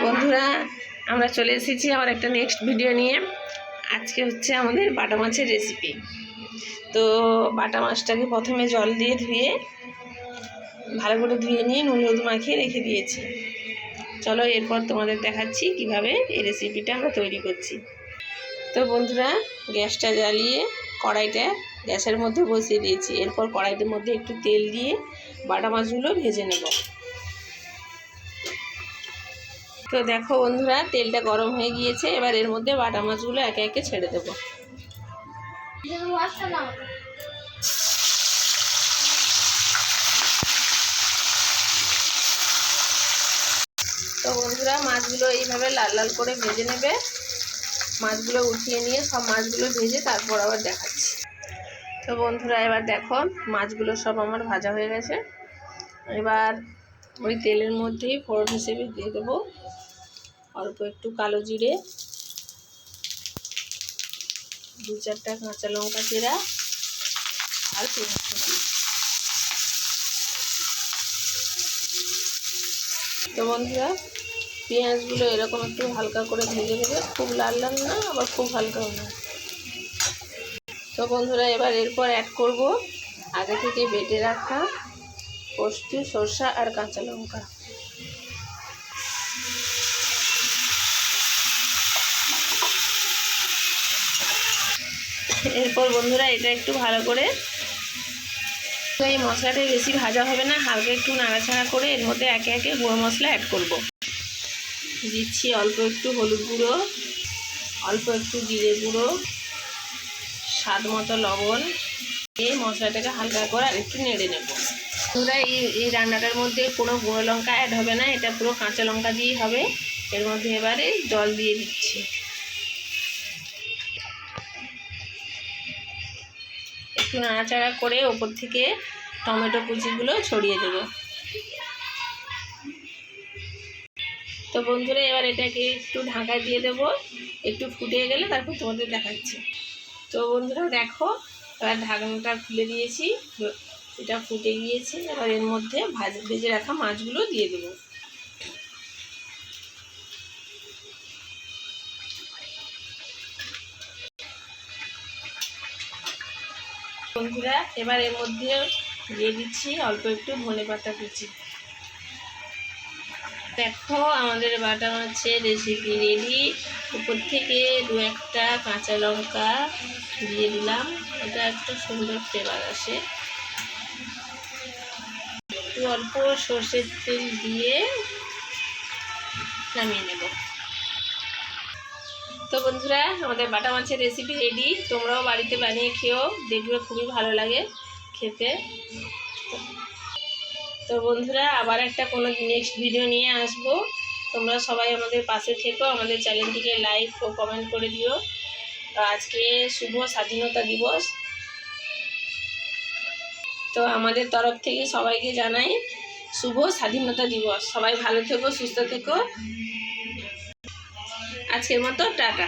বন্ধুরা আমরা চলে এসেছি আবার একটা নেক্সট ভিডিও নিয়ে। আজকে হচ্ছে আমাদের বাটা মাছের রেসিপি। তো বাটা মাছটাকে প্রথমে জল দিয়ে ধুয়ে ভালো করে ধুয়ে নিয়ে নুন হলুদ মাখিয়ে রেখে দিয়েছি। চলো এরপর তোমাদের দেখাচ্ছি কিভাবে এই রেসিপিটা আমরা তৈরি করছি। তো বন্ধুরা গ্যাসটা জ্বালিয়ে কড়াইটা গ্যাসের মধ্যে বসিয়ে দিয়েছি। এরপর কড়াইটার মধ্যে একটু তেল দিয়ে বাটা মাছগুলো ভেজে নেব। তো দেখো বন্ধুরা তেলটা গরম হয়ে গিয়েছে, এবার এর মধ্যে বাটা মাছগুলো একে একে ছেড়ে দেব। তো বন্ধুরা মাছগুলো এইভাবে লাল লাল করে ভেজে নেবে। মাছগুলো উঠিয়ে নিয়ে সব মাছগুলো ভেজে তারপর আবার দেখাচ্ছি। তো বন্ধুরা এবার দেখো মাছগুলো সব আমার ভাজা হয়ে গেছে। এবার ওই তেলের মধ্যেই ফোড়ন হিসেবে দিয়ে দেবো অল্প একটু কালো জিরে, 2-4টা কাঁচা লঙ্কা চেরা আর পেঁয়াজ কুচি। তো বন্ধুরা পেঁয়াজগুলো এরকম একটু হালকা করে ভেজে নেবে, খুব লাল লাল না আবার খুব হালকাও না। তো বন্ধুরা এবার এরপর অ্যাড করব আগে থেকে বেটে রাখা পোস্ত, সরষা আর কাঁচা লঙ্কা। এরপর বন্ধুরা এটা একটু ভালো করে, তো এই মশলাটা বেশি ভাজা হবে না, হালকা একটু নাড়াচাড়া করে এর মধ্যে একে একে গুঁড়ো মশলা অ্যাড করব। দিচ্ছি অল্প একটু হলুদ গুঁড়ো, অল্প একটু জিরে গুঁড়ো, স্বাদ মতো লবণ। এই মশলাটাকে হালকা করে আর একটু নেড়ে নেব। বন্ধুরা এই রান্নাটার মধ্যে কোনো গুঁড়ো লঙ্কা অ্যাড হবে না, এটা পুরো কাঁচা লঙ্কা দিয়েই হবে। এর মধ্যে এবারে জল দিয়ে দিচ্ছি। একটু নাড়াচাড়া করে ওপর থেকে টমেটো কুচিগুলো ছড়িয়ে দেব। তো বন্ধুরা এবার এটাকে একটু ঢাকা দিয়ে দেব, একটু ফুটে গেলে তারপর তোমাদের দেখাচ্ছি। তো বন্ধুরা দেখো এবার ঢাকনাটা খুলে দিয়েছি, এটা ফুটে গিয়েছে। এবার এর মধ্যে ভেজে রাখা মাছগুলো দিয়ে দেবো। বন্ধুরা এবার এর মধ্যে দিয়ে দিচ্ছি অল্প একটু ধনেপাতা কুচি। দেখো আমাদের বাটা মাছের রেসিপি রেডি। উপর থেকে 2-1টা কাঁচা লঙ্কা দিয়ে দিলাম, এটা একটা সুন্দর ফ্লেভার আসে। একটু অল্প সর্ষের তেল দিয়ে নামিয়ে নেব। তো বন্ধুরা আমাদের বাটা মাছের রেসিপি রেডি। তোমরাও বাড়িতে বানিয়ে খেও, দেখবে খুবই ভালো লাগে খেতে। তো বন্ধুরা আবার একটা কোনো নেক্সট ভিডিও নিয়ে আসবো। তোমরা সবাই আমাদের পাশে থেকো, আমাদের চ্যানেলটিকে লাইক ও কমেন্ট করে দিও। আজকে শুভ স্বাধীনতা দিবস, তো আমাদের তরফ থেকে সবাইকে জানাই শুভ স্বাধীনতা দিবস। সবাই ভালো থেকো, সুস্থ থেকো। আজকের মতো টাটা।